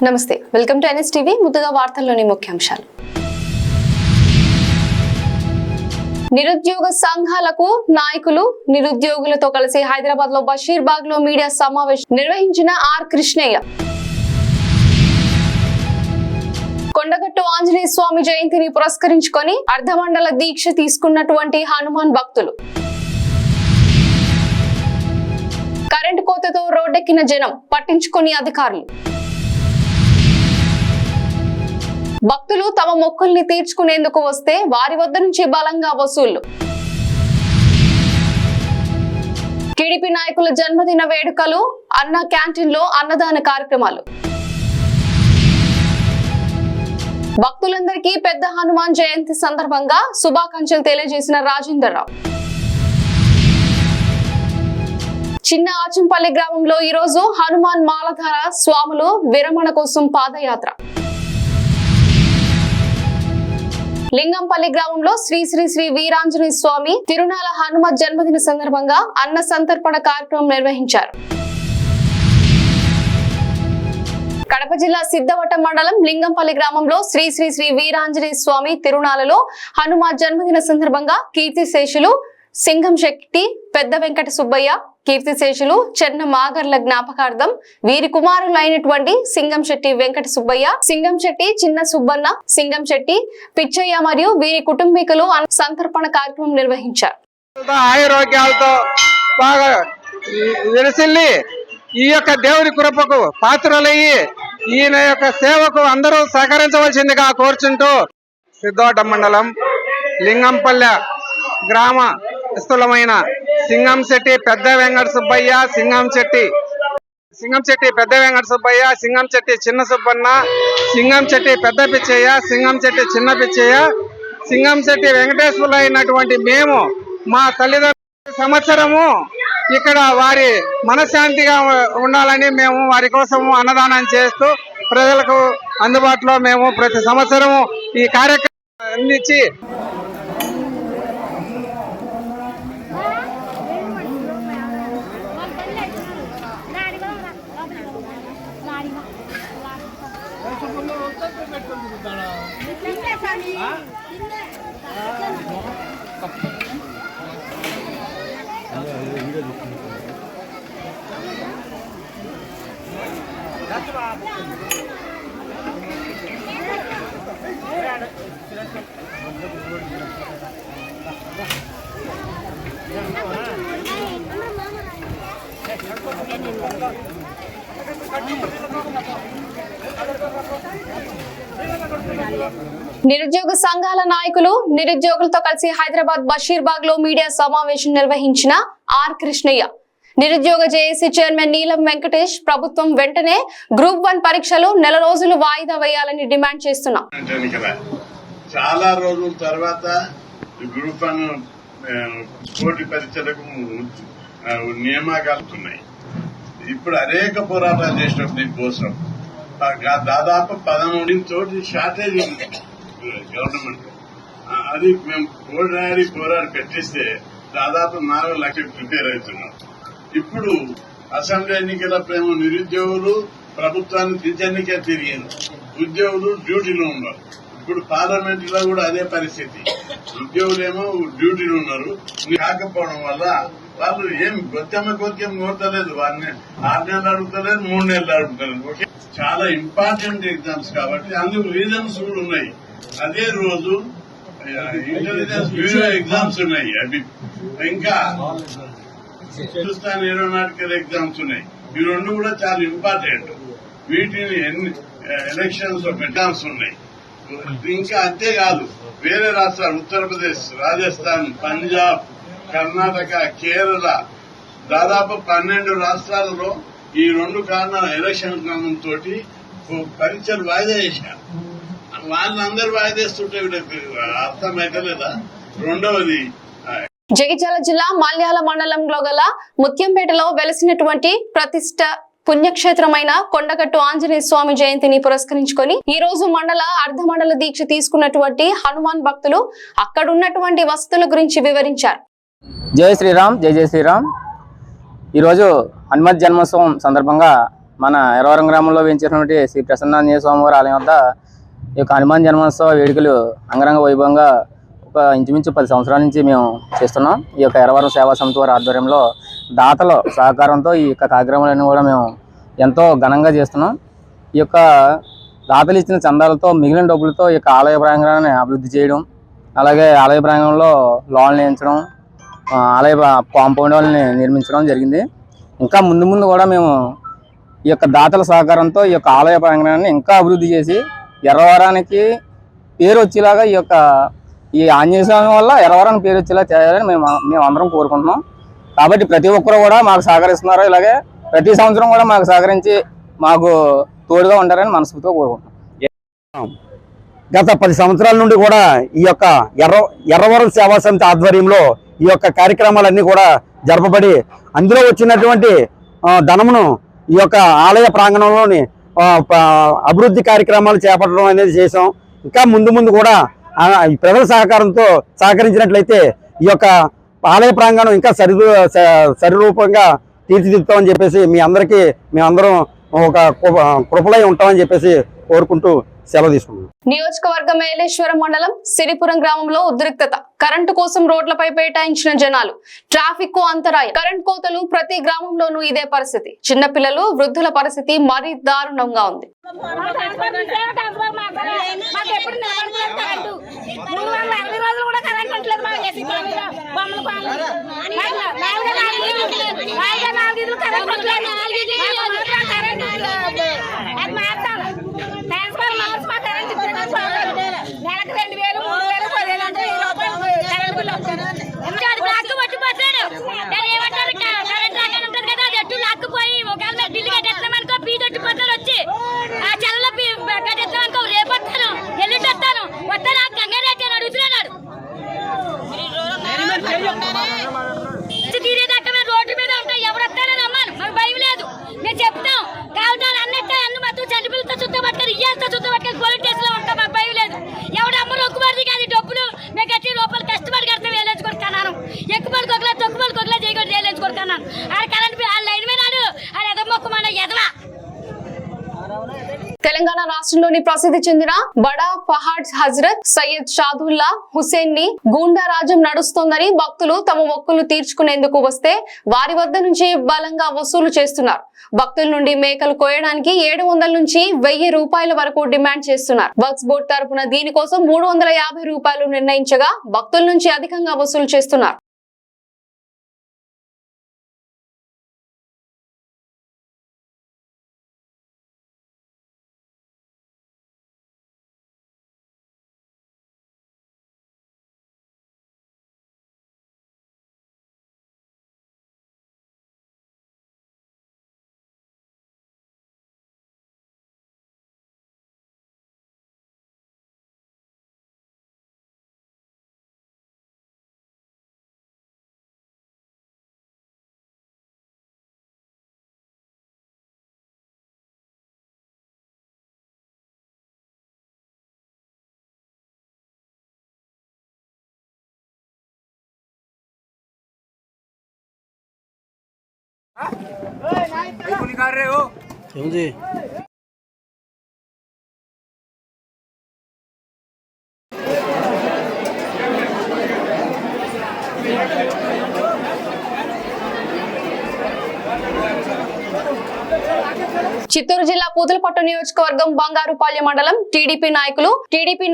నమస్తే, welcome to NSTV. ముందుగా వార్తల్లోని ముఖ్యాంశాలు. నిరుద్యోగ సంఘాలకు నాయకులు నిరుద్యోగులతో కలిసి హైదరాబాద్ లో బషీర్బాగ్ లో మీడియా సమావేశం నిర్వహించిన ఆర్ కృష్ణయ్య. కొండగట్టు ఆంజనేయ స్వామి జయంతిని పురస్కరించుకొని అర్ధమండల దీక్ష తీసుకున్నటువంటి హనుమాన్ భక్తులు. కరెంటు కోతతో రోడ్డెక్కిన జనం పట్టించుకొని అధికారులు. భక్తులు తమ మొక్కుల్ని తీర్చుకునేందుకు వస్తే వారి వద్ద నుంచి బలంగా వసూళ్లు. టీడీపీ నాయకుల జన్మదిన వేడుకలు, అన్న క్యాంటీన్ లో అన్నదాన కార్యక్రమాలు. భక్తులందరికీ పెద్ద హనుమాన్ జయంతి సందర్భంగా శుభాకాంక్షలు తెలియజేసిన రాజేందర్ రావు. చిన్న ఆచంపల్లి గ్రామంలో ఈ రోజు హనుమాన్ మాలధార స్వాములు విరమణ కోసం పాదయాత్ర. లింగంపల్లి గ్రామంలో శ్రీ శ్రీ శ్రీ వీరాంజనేయ స్వామి తిరునాల హనుమత్ జన్మదిన సందర్భంగా అన్న సంతర్పణ కార్యక్రమం నిర్వహించారు. కడప జిల్లా సిద్ధవటం మండలం లింగంపల్లి గ్రామంలో శ్రీ శ్రీ శ్రీ వీరాంజనేయ స్వామి తిరునాలలో హనుమత్ జన్మదిన సందర్భంగా కీర్తిశేషులు సింగం శెట్టి పెద్ద వెంకట సుబ్బయ్య, కీర్తిశేషులు చెన్న మాగర్ల జ్ఞాపకార్థం వీరి కుమారులైనటువంటి సింగం శెట్టి వెంకట సుబ్బయ్య, సింగం శెట్టి చిన్న సుబ్బన్న, సింగం శెట్టి పిచ్చయ్య మరియు వీరి కుటుంబీకులు సంతర్పణ కార్యక్రమం నిర్వహించారు. ఆరోగ్యాలతో బాగా విరసిల్లి ఈ యొక్క దేవుని కృపకు పాత్రలయ్యి ఈయన యొక్క సేవకు అందరూ సహకరించవలసిందిగా కోరుచుంటూ సిద్ధవటం మండలం లింగంపల్లె గ్రామ స్థూలమైన సింగంశెట్టి పెద్ద వెంకట సుబ్బయ్య, సింగంశెట్టి పెద్ద వెంకట సుబ్బయ్య, సింగంశెట్టి చిన్న సుబ్బన్న, సింగంశెట్టి పెద్ద పిచ్చయ్య, సింగంశెట్టి చిన్న పిచ్చయ్య, సింగంశెట్టి వెంకటేశ్వరులు అయినటువంటి మేము మా తల్లిదండ్రుల సంవత్సరము ఇక్కడ వారి మనశ్శాంతిగా ఉండాలని మేము వారి కోసము అన్నదానం చేస్తూ ప్రజలకు అందుబాటులో మేము ప్రతి సంవత్సరము ఈ కార్యక్రమం అందించి నిరుద్యోగ సంఘాల నాయకులు నిరుద్యోగులతో కలిసి హైదరాబాద్ బషీర్బాగ్ లో మీడియా సమావేశం నిర్వహించిన ఆర్ కృష్ణయ్య. నిరుద్యోగ జేఏసీ చైర్మన్ నీలం వెంకటేష్ ప్రభుత్వం వెంటనే గ్రూప్ 1 పరీక్షలు నెల రోజులు వాయిదా వేయాలని డిమాండ్ చేస్తున్నాం. చాలా రోజుల తర్వాత గ్రూప్ 1 పోటీ పరీక్షలకు నియామకాలు ఉన్నాయి. ఇప్పుడు అనేక పోరాటాలు చేసినాం దీనికోసం. దాదాపు 13 తోటి షార్టేజ్ గవర్నమెంట్ అది మేము పోరాడి పెట్టిస్తే దాదాపు 4 లక్షలు ప్రిపేర్ అవుతున్నాం. ఇప్పుడు అసెంబ్లీ ఎన్నికల ప్రేమ నిరుద్యోగులు ప్రభుత్వాన్ని పింఛన్నికే తిరిగారు, ఉద్యోగులు డ్యూటీలో ఉన్నారు. ఇప్పుడు పార్లమెంట్ లో కూడా అదే పరిస్థితి. ఉద్యోగులేమో డ్యూటీలో ఉన్నారు. కాకపోవడం వల్ల వాళ్ళు ఏం గొత్తెమ్మ కోరికేం కోరతలేదు. వారిని 6 నెలలు అడుగుతలేదు, 3 నెలలు అడుగుతలేదు. చాలా ఇంపార్టెంట్ ఎగ్జామ్స్ కాబట్టి అందుకు రీజన్స్ కూడా ఉన్నాయి. అదే రోజు ఇంటెలిజెన్స్ బ్యూరో ఎగ్జామ్స్ ఉన్నాయి. అవి ఇంకా హిందుస్థాన్ ఏరోనాటికల్ ఎగ్జామ్స్ ఉన్నాయి. ఈ 2 కూడా చాలా ఇంపార్టెంట్. వీటిని ఎలక్షన్స్ ఎగ్జామ్స్ ఉన్నాయి. ఇంకా అంతేకాదు వేరే రాష్ట్రాలు ఉత్తరప్రదేశ్, రాజస్థాన్, పంజాబ్, కర్ణాటక, కేరళ దాదాపు 12 రాష్ట్రాలలో ఈ 2 కారణాల ఎలక్షన్ కారణంతో పరీక్షలు వాయిదా చేశారు. వాళ్ళందరూ వాయిదా చేస్తుంటే అర్థమైతే లేదా. రెండవది జగిత్యాల జిల్లా మల్యాల మండలంలో గల ముత్యంపేటలో వెలిసినటువంటి ప్రతిష్ట పుణ్యక్షేత్రమైన కొండగట్టు ఆంజనేయ స్వామి జయంతిని పురస్కరించుకొని ఈ రోజు అర్ధమండల దీక్ష తీసుకున్నటువంటి హనుమాన్ భక్తులు అక్కడున్నటువంటి వసతుల గురించి వివరించారు. జై శ్రీరామ్, జై జై శ్రీరామ్. ఈరోజు హనుమత్ జన్మోత్సవం సందర్భంగా మన ఎరవరం గ్రామంలో వేయించినటువంటి శ్రీ ప్రసన్నాంజనేయ స్వామివారి ఆలయం వద్ద ఈ యొక్క హనుమాన్ జన్మోత్సవ వేడుకలు అంగరంగ వైభవంగా ఒక ఇంచుమించు 10 సంవత్సరాల నుంచి మేము చేస్తున్నాం. ఈ యొక్క ఎరవరం సేవా సమితి వారి ఆధ్వర్యంలో దాతల సహకారంతో ఈ యొక్క కార్యక్రమాలన్నీ కూడా మేము ఎంతో ఘనంగా చేస్తున్నాం. ఈ యొక్క దాతలు ఇచ్చిన చందాలతో మిగిలిన డబ్బులతో ఈ యొక్క ఆలయ ప్రాంగణాన్ని అభివృద్ధి చేయడం, అలాగే ఆలయ ప్రాంగణంలో లోన్లు వేయించడం, ఆలయ కాంపౌండ్ వాళ్ళని నిర్మించడం జరిగింది. ఇంకా ముందు ముందు కూడా మేము ఈ యొక్క దాతల సహకారంతో ఈ యొక్క ఆలయ ప్రాంగణాన్ని ఇంకా అభివృద్ధి చేసి ఎర్రవరానికి పేరు వచ్చేలాగా ఈ ఆంజనేయ స్వామి వల్ల ఎర్రవరానికి పేరు వచ్చేలా చేయాలని మేము అందరం కోరుకుంటున్నాం. కాబట్టి ప్రతి ఒక్కరు కూడా మాకు సహకరిస్తున్నారు. ఇలాగే ప్రతి సంవత్సరం కూడా మాకు సహకరించి మాకు తోడుగా ఉంటారని మనస్ఫూర్తిగా కోరుకుంటున్నాం. గత 10 సంవత్సరాల నుండి కూడా ఈ యొక్క ఎర్రవరం సేవా సమితి ఆధ్వర్యంలో ఈ యొక్క కార్యక్రమాలన్నీ కూడా జరపబడి అందులో వచ్చినటువంటి ధనమును ఈ యొక్క ఆలయ ప్రాంగణంలోని అభివృద్ధి కార్యక్రమాలు చేపట్టడం అనేది చేసాం. ఇంకా ముందు ముందు కూడా ప్రజల సహకారంతో సహకరించినట్లయితే ఈ యొక్క ఆలయ ప్రాంగణం ఇంకా సరిరూపంగా తీర్చిదిద్దుతామని చెప్పేసి మేమందరం ఒక కృపలై ఉంటామని చెప్పేసి కోరుకుంటూ సెలవు తీసుకున్నాం. నియోజకవర్గం ఏలేశ్వరం మండలం సిరిపురం గ్రామంలో ఉద్రిక్తత. కరెంటు కోసం రోడ్లపై పేటాయించిన జనాలు, ట్రాఫిక్ కు అంతరాయం, కరెంట్ కోతలు. ప్రతి గ్రామంలోనూ ఇదే పరిస్థితి. చిన్నపిల్లలు, వృద్ధుల పరిస్థితి మరీ దారుణంగా ఉంది. తీరేదాకా మేము రోడ్డు మీద ఉంటాం. ఎవరు వస్తారని అమ్మాను, మాకు భయం లేదు. మేము చెప్తాం కావటాలు అన్నట్టు అన్ని మొత్తం చంటిపిల్లతో చుట్టబట్టుకొని ఇయ్యాలతో చుట్టబట్టుకొని పోలీస్ స్టేషన్ లో ఉంటాం. మాకు భయం లేదు. ఎవడు అమ్మ రొక్కుబడి కాదు, డబ్బులు మేము కట్టి రూపాయలు కష్టపడి కడితే వేలేసుకొడుతున్నాను. ఎక్కుబడి కొగలా తొక్కుబడి కొగలా చేయకుండా వేలేసుకొడుతున్నాను. ఆడ కరెంట్ ఆ లైన్ మీద ఆడ ఎద మొక్కమన్న ఎదవా. తెలంగాణ రాష్ట్రంలోని ప్రసిద్ధి చెందిన బడా పహాడ్ హజరత్ సయ్యద్ షాదుల్లా హుసేన్ ని గూండా రాజ్యం నడుస్తోందని భక్తులు తమ మొక్కులు తీర్చుకునేందుకు వస్తే వారి వద్ద నుంచి బలంగా వసూలు చేస్తున్నారు. భక్తుల నుండి మేకలు కోయడానికి 700 నుంచి 1000 రూపాయల వరకు డిమాండ్ చేస్తున్నారు. వక్ఫ్ బోర్డు తరపున దీనికోసం 350 రూపాయలు నిర్ణయించగా భక్తుల నుంచి అధికంగా వసూలు చేస్తున్నారు. చిత్తూరు జిల్లా పూతలపట్టు నియోజకవర్గం బంగారుపాలెం మండలం టీడీపీ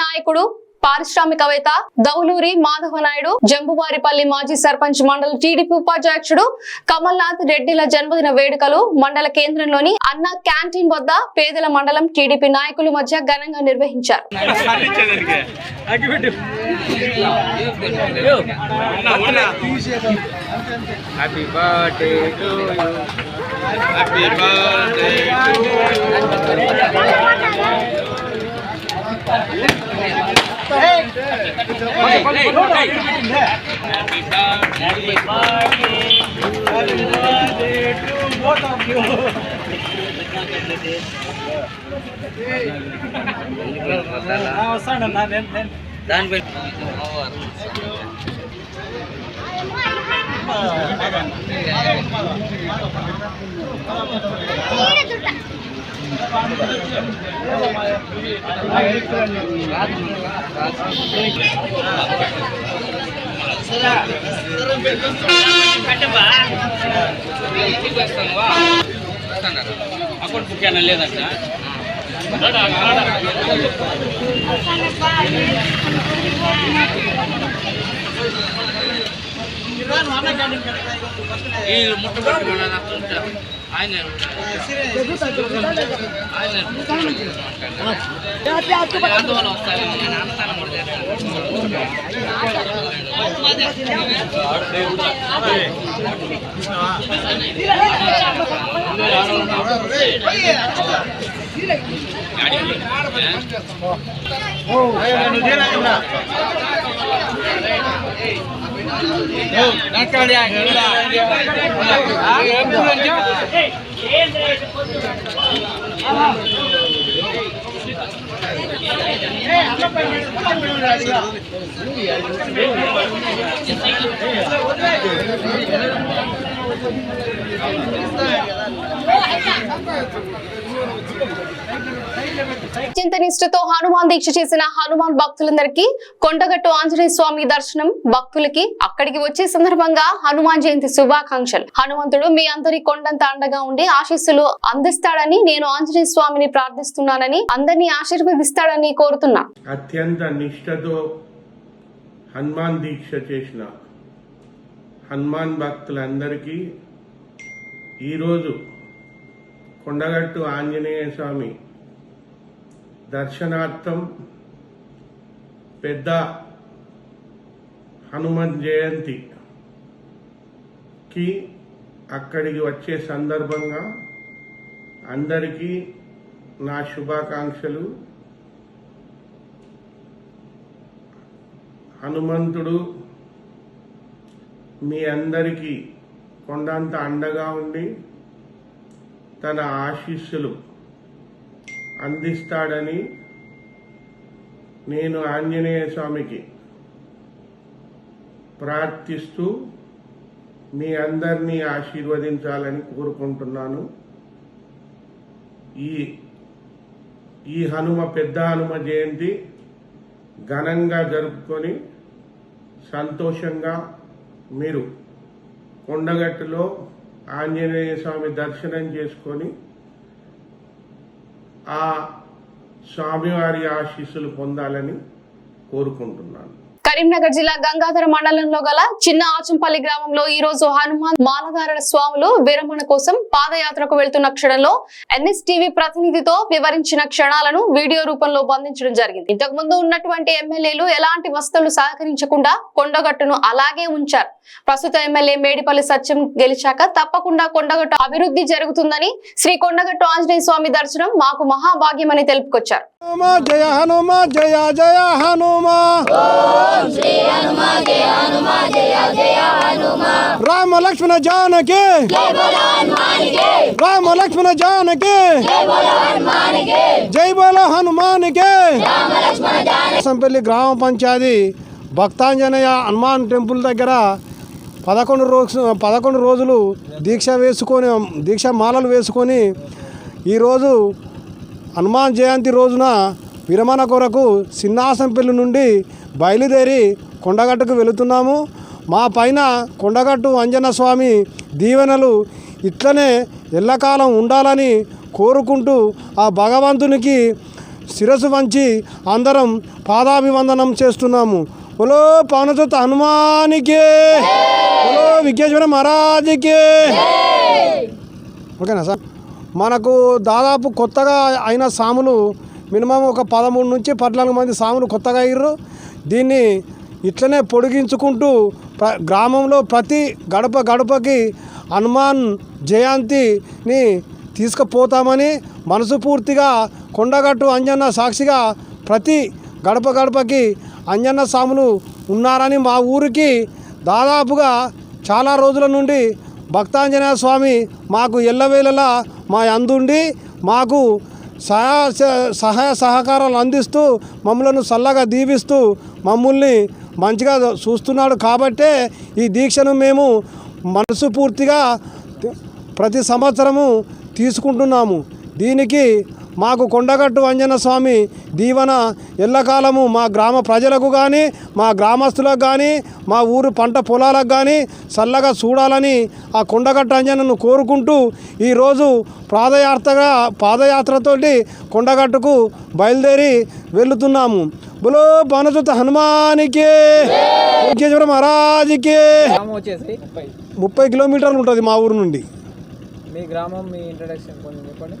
నాయకుడు పారిశ్రామికవేత్త దౌలూరి మాధవ నాయుడు, జంబువారిపల్లి మాజీ సర్పంచ్ మండల టీడీపీ ఉపాధ్యక్షుడు కమల్నాథ్ రెడ్డిల జన్మదిన వేడుకలు మండల కేంద్రంలోని అన్న క్యాంటీన్ వద్ద పేదల మండలం టీడీపీ నాయకుల మధ్య ఘనంగా నిర్వహించారు. అకౌంట్ బుక్ అయినా లేదంట. ఈ ముట్టుబడి ఆయన అందువల్ల వస్తాను నేను అన్నదానం కూడా అత్యంత నిష్ఠతో హనుమాన్ దీక్ష చేసిన హనుమాన్ భక్తులందరికీ కొండగట్టు ఆంజనేయ స్వామి దర్శనం. భక్తులకి అక్కడికి వచ్చే సందర్భంగా హనుమాన్ జయంతి శుభాకాంక్షలు. హనుమంతుడు మీ అందరి కొండంత అండగా ఉండి ఆశీస్సులు అందిస్తాడని, నేను ఆంజనేయ స్వామిని ప్రార్థిస్తున్నానని, అందరినీ ఆశీర్వదిస్తాడని కోరుతున్నా. అత్యంత నిష్ఠతో హనుమాన్ దీక్ష చేసిన హనుమాన్ భక్తులందరికీ ఈరోజు కొండగట్టు ఆంజనేయ స్వామి దర్శనార్థం పెద్ద హనుమన్ జయంతికి అక్కడికి వచ్చే సందర్భంగా అందరికీ నా శుభాకాంక్షలు. హనుమంతుడు మీ అందరికీ కొండంత అండగా ఉండి తన ఆశీస్సులు అందిస్తాడని నేను ఆంజనేయ స్వామికి ప్రార్థిస్తూ మీ అందరినీ ఆశీర్వదించాలని కోరుకుంటున్నాను. ఈ పెద్ద హనుమ జయంతి ఘనంగా జరుపుకొని సంతోషంగా మీరు కొండగట్టులో ఆంజనేయ స్వామి దర్శనం చేసుకొని ఆ స్వామివారి ఆశీస్సులు పొందాలని కోరుకుంటున్నాను. కరీంనగర్ జిల్లా గంగాధర మండలంలో గల చిన్న ఆచంపల్లి గ్రామంలో ఈ రోజు హనుమాన్ మాలధారణ స్వాములు విరమణ కోసం పాదయాత్రకు వెళ్తున్న క్షణంలో NSTV ప్రతినిధితో వివరించిన క్షణాలను వీడియో రూపంలో బంధించడం జరిగింది. ఇంతకు ముందు ఉన్నటువంటి ఎమ్మెల్యేలు ఎలాంటి వసతులు సహకరించకుండా కొండగట్టును అలాగే ఉంచారు. ప్రస్తుత ఎమ్మెల్యే మేడిపల్లి సత్యం గెలిచాక తప్పకుండా కొండగట్టు అభివృద్ధి జరుగుతుందని, శ్రీ కొండగట్టు ఆంజనేయ స్వామి దర్శనం మాకు మహాభాగ్యమని తెలుపుకొచ్చారు. జయ హనుమ జయ జయ హనుమ రామ లక్ష్మణ జానకి రామ లక్ష్మణ జానకి జై బోలో హనుమానికి. సంపల్లి గ్రామ పంచాయతీ భక్తాంజనేయ హనుమాన్ టెంపుల్ దగ్గర 11 రోజులు దీక్ష మాలలు వేసుకొని ఈరోజు హనుమాన్ జయంతి రోజున విరమణ కొరకు సిన్నాసంపల్లి నుండి బయలుదేరి కొండగట్టుకు వెళుతున్నాము. మా పైన కొండగట్టు అంజన్న స్వామి దీవెనలు ఇట్లనే ఎల్లకాలం ఉండాలని కోరుకుంటూ ఆ భగవంతునికి శిరస్సు వంచి అందరం పాదాభివందనం చేస్తున్నాము. బోలో పవనసుత హనుమానికి, బోలో విఘ్నేశ్వర మహారాజుకి. ఓకేనా సార్? మనకు దాదాపు కొత్తగా అయిన సాములు మినిమం ఒక 13 నుంచి 14 మంది సాములు కొత్తగా అయ్యారు. దీన్ని ఇట్లనే పొడిగించుకుంటూ గ్రామంలో ప్రతి గడపకి హనుమాన్ జయంతిని తీసుకుపోతామని మనసుపూర్తిగా కొండగట్టు అంజన్న సాక్షిగా ప్రతి గడపకి అంజన్న సాములు ఉన్నారని, మా ఊరికి దాదాపుగా చాలా రోజుల నుండి భక్తాంజనేయ స్వామి మాకు ఎల్లవేళలా మా అందుండి మాకు సహాయ సహకారాలు అందిస్తూ మమ్మలను చల్లగా దీవిస్తూ మమ్మల్ని మంచిగా చూస్తున్నాడు. కాబట్టే ఈ దీక్షను మేము మనసు పూర్తిగా ప్రతి సంవత్సరము తీసుకుంటున్నాము. దీనికి మాకు కొండగట్టు అంజన స్వామి దీవెన ఎల్లకాలము మా గ్రామ ప్రజలకు కానీ మా గ్రామస్తులకు కానీ మా ఊరు పంట పొలాలకు కానీ చల్లగా చూడాలని ఆ కొండగట్టు అంజనను కోరుకుంటూ ఈరోజు పాదయాత్రతోటి కొండగట్టుకు బయలుదేరి వెళుతున్నాము. బులో బనసుత హనుమానికి మహారాజుకి. 30 కిలోమీటర్లు ఉంటుంది మా ఊరు నుండి. మీ గ్రామం, మీ ఇంట్రడక్షన్ కొంచెం చెప్పండి.